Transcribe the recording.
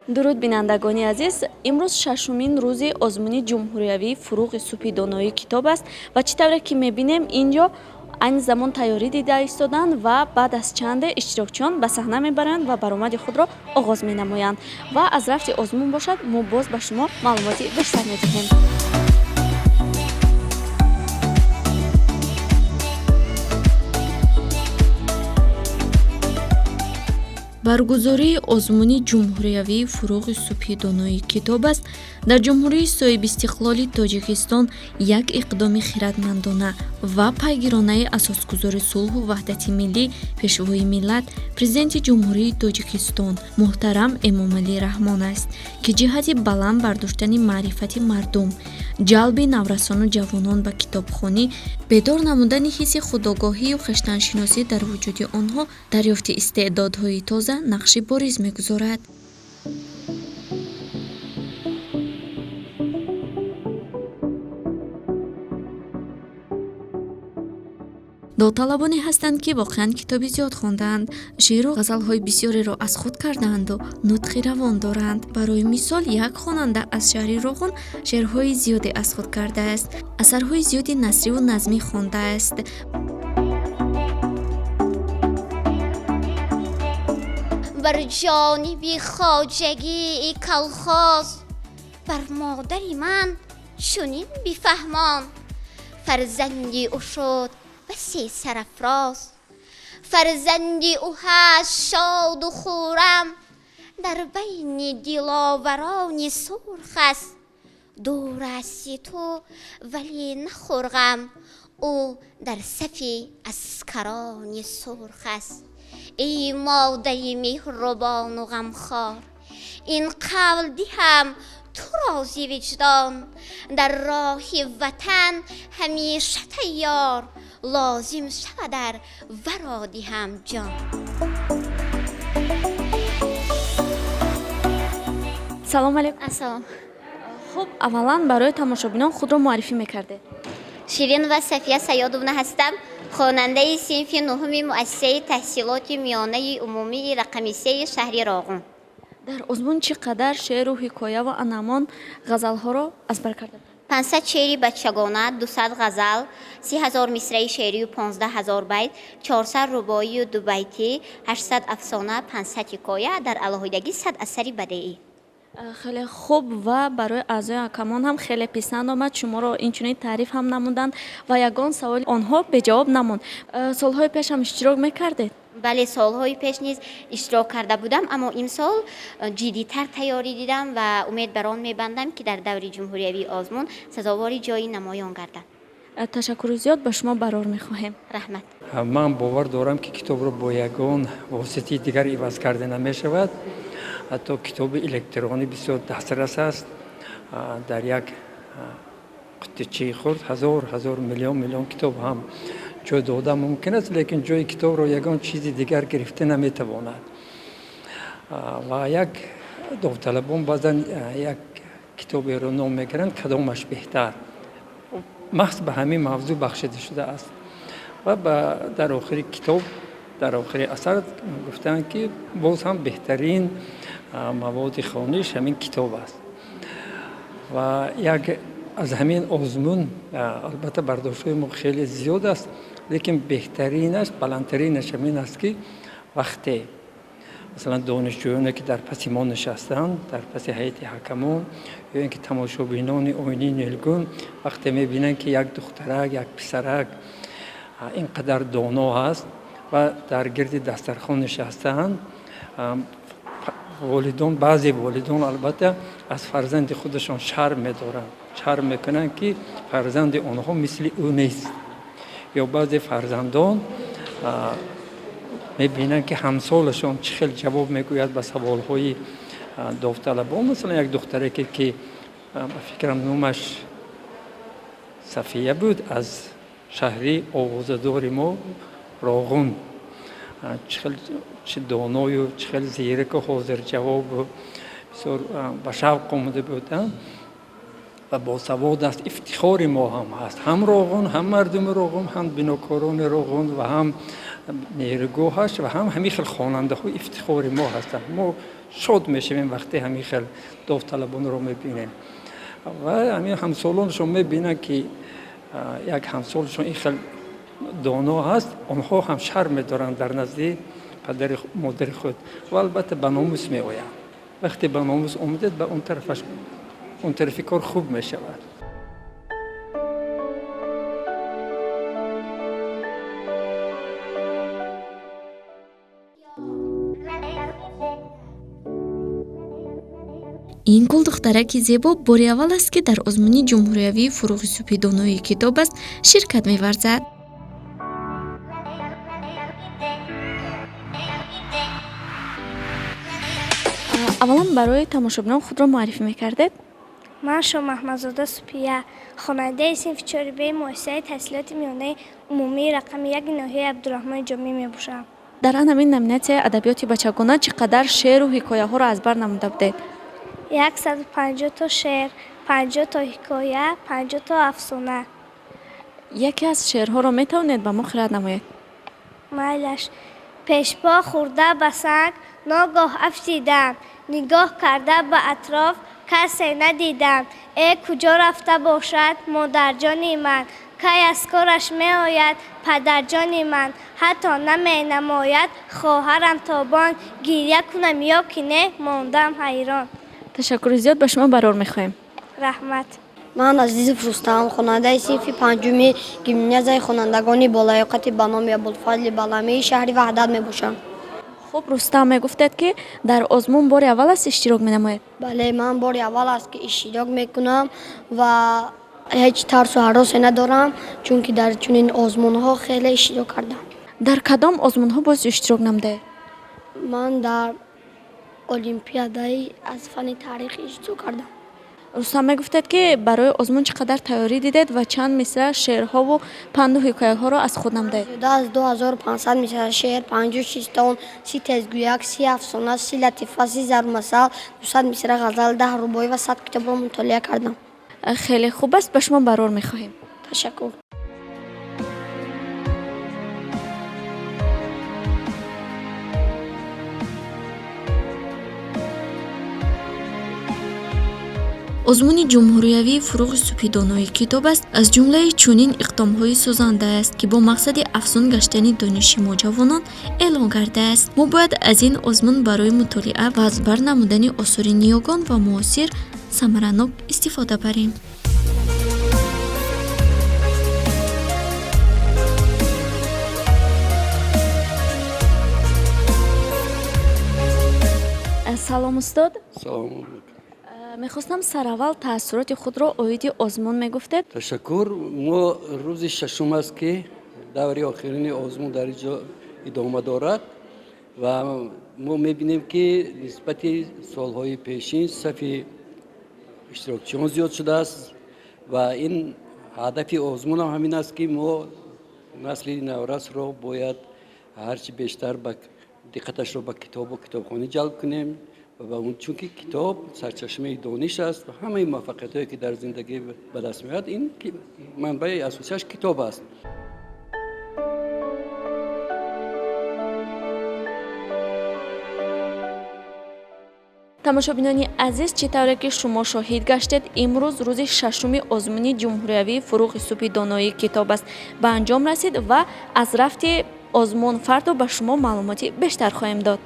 дуруд бинандагони азиз, имрӯз шашумин рӯзи озмуни ҷумҳуриявии фуруғи субҳи доноии китоб аст ва чӣ тавре ки мебинем инҷо айни замон тайёрӣ дида истоданд ва баъд аз чанде иштирокчиён ба саҳна мебаранд ва баромади худро оғоз менамоянд ва аз рафти озмун бошад мо боз ба шумо маълумоти бештар медиҳем. баргузории озмуни ҷумҳуриявии фуруғи субҳи доноии китоб аст дар ҷумҳурии соҳибистиқлоли тоҷикистон як иқдоми хиратмандона ва пайгиронаи асосгузори сулҳу ваҳдати миллӣ пешвои миллат президенти ҷумҳурии тоҷикистон муҳтарам эмомалӣ раҳмон аст ки ҷиҳати баланд бардоштани маърифати мардум, ҷалби наврасону ҷавонон ба китобхонӣ, бедор намудани ҳисси худогоҳию хештаншиносӣ дар вуҷуди онҳо, дарёфти истеъдодҳои тоза нақши бориз мегузорад. довталабоне ҳастанд ки воқеан китоби зиёд хондаанд, шеъру ғазалҳои бисёреро аз худ кардаанду нутқи равон доранд. барои мисол, як хонанда аз шаҳри Роғун шеърҳои зиёде аз худ кардааст, асарҳои зиёди насриву назмӣ хондааст. بر جانب خواجگی کلخاز بر مادری من چنین بفهمان فرزندی او شد بسی سرافراز فرزندی او هست شاد و خرم در بین دلاوران سرخ است دور هستی تو ولی نخورغم او در صف عسکران سرخ است ای مادر مهربان و غمخوار این قول دهم تو را ز وجدان در راه وطن همیشه تیار لازم شود در ورا دهم جان. салом алейкум. السلام. хуб, аввалан барои тамошобинон худро муаррифӣ мекардед. شیرین و صفیه سیادوونه هستم. خواننده صنف نهم مؤسسه تحصیلات میانه عمومی رقم 3 شهر راغون. дар озмун чӣ қадар шеъру ҳикоя ва анамон ғазалҳоро азбар карда будед? 500 شعری بچگانه، 200 غزل، 30,000 مصرع شعری و 15,000 بیت، 400 رباعی و 2 بیتی، 800 افسانه، 500 حکایه، در علاوه‌دگی 100 اثر بدیعی. خیلی خوب و برای اعضای اکامان هم خیلی پسند آمد. شما را اینچنین تعریف هم نموندند و یگان سوال آنها به جواب نموند. سالهای پیش هم اشتراک میکردید؟ بله، سالهای پیش نیز اشتراک کرده بودم، اما این سال جدی‌تر تیاری دیدم و امید بر آن میبندم که در دور جمهوری آزمون سزاوار جای نمایان گردد. تشکر زیاد به شما برار میخواهیم. رحمت. من باور دارم که کتاب را با یگان واسطه دیگر عوض کرده نمیشود. حتی کتاب الکترونی بسیار دسترس است. در یک قطعه خرد هزار میلیون کتاب هم جای داده ممکن است، لیکن جای کتاب را یگان چیزی دیگر گرفته نمیتواند. و یک داوطلبان بعضا یک کتابی را نام میگیرند کدامش بهتر، محض به همین موضوع بخشیده شده است. و در آخر کتاب، در آخر اثر گفتند که باز هم بهترین مواد خوانش همین کتاب است. و یک از همین آزمون البته برداشت‌های ما خیلی زیاد است، لیکن بهترینش، بلندترینش همین است که وقتی مثلا دانشجویانی که در پس ما نشستند، در پس هیئت حکمان یا اینکه تماشابینان آینی نیلگون، وقتی می‌بینند که یک دخترک، یک پسرک اینقدر دانا هست و در گرد دسترخوان نشستند، والدان، بعضی والدان البته از فرزند خودشان شرم می‌دارند، شرم میکنند که فرزند آنها مثل او نیست. یا بعضی فرزندان میبینند که همسالشان چه خیلی جواب میگوید به سوالهای داوطلبان. مثلا یک دختری که فکرم نامش صفیه بود، از شهری آوازدار ما راغون، چه دانای و چه خیلی زیرک و حاضر جواب و بسیار به شوق آمده بودند و با سواد است. افتخار ما هم هست، هم راغون، هم مردم راغون، هم بناکاران راغون و هم نیروگاهش و هم همین خیلی خواننده های افتخار ما هستند. ما شاد میشیم وقتی همین خیلی داوطلبان رو میبینیم و همین همسالانشون میبینن که یک همسالشون این خیلی دانا هست، آنها هم شرم دارن در نزد پدر مادر خود و البته به ناموس می آیند. وقتی به ناموس آمدید به اون طرف کار خوب می شود. این گل دخترکی زیبا باری اول است که در آزمون جمهوریوی فروغ سوپی دانایی کتاب است شرکت می‌ورزد. اولا برای تماشابینان خود را معرفی می‌کردید؟ من شما محمدزاده سوپیه، خواننده صنف 4B مؤسسه تحصیلات میانه عمومی رقم 1 ناحیه عبدالرحمن جامی میباشم. در آن همین نمیناسیای ادبیات بچگانه چقدر شعر و حکایه ها را از بر نموده بودید؟ 150 تا شعر، 50 تا حکایه، 50 تا افسانه. یکی از شعرها را میتوانید به ما خیرات نمایید؟ میلش پیشپا خورده به سنگ ناگاه افسیدم، نگاه کرده به اطراف کسی ندیدم. ای کجا رفته باشد مادر جانی من، کی از کارش می آید پدر جانی من. حتی نمی نماید خواهرم تابان، گریه کنم یا که نه ماندم حیران. تشکر زیاد به شما برار میخوایم. رحمت. من عزیز رستم، خواننده صنف 5 گیمنازیای خوانندگان بالایاقت به نام ابوالفضل بلمی شهر وحدت میباشم. خب رستم میگفتید که در آزمون بار اول است اشتراک مینمایید؟ بله، من بار اول است که اشتراک میکنم و هیچ ترس و هراسی ندارم چون که در چنین آزمون ها خیلی اشتراک کردم. در کدام آزمون ها باز اشتراک نموده؟ من در المپیادای از فن تاریخ اشتراک کردم. رستم میگفتید که برای آزمون چقدر تیاری دیدید و چند مصرع شعرها و پند و حکایه ها را از خود نمودید؟ از 2500 مصرع شعر، 56 تون، 30 تزگویک، 30 افسانه، 30 لطیفه، 30 ضرب مثل، 200 مصرع غزل، 10 رباعی و 100 کتاب را مطالعه کردم. خیلی خوب است، به شما برار میخواهیم. تشکر. آزمون جمهوریوی فروغ سوپی دانایی کتاب است از جمله چنین اقدام‌های سازنده است که با مقصد افزون گشتن دانش ما جوانان اعلان کرده است. ما باید از این آزمون برای مطالعه و از بر نمودن آثار نیاگان و معاصر ثمرناک استفاده بریم. سلام استاد. سلام. میخواستم سراول تاثیرات خود را اوید آزمون میگفتید؟ تشکر. ما روز ششم است که دوره آخرین آزمون در اینجا ادامه دارد و ما میبینیم که نسبت سالهای پیشین صف اشتراکچیان زیاد شده است و این هدف آزمون هم همین است که ما نسل نورس را باید هرچی بیشتر دقتش را به کتاب و کتابخوانی جلب کنیم و اون چون که کتاب سرچشمه دانش است و همه موفقیت‌هایی که در زندگی به دست میاد این منبع اساسیش کتاب است. تماشابینان عزیز، چطوره که شما شاهد گشتید امروز روز ششم آزمون جمهوریوی فروغ سوپی دانایی کتاب است به انجام رسید و از رفت آزمون فردا به شما معلوماتی بیشتر خواهیم داد.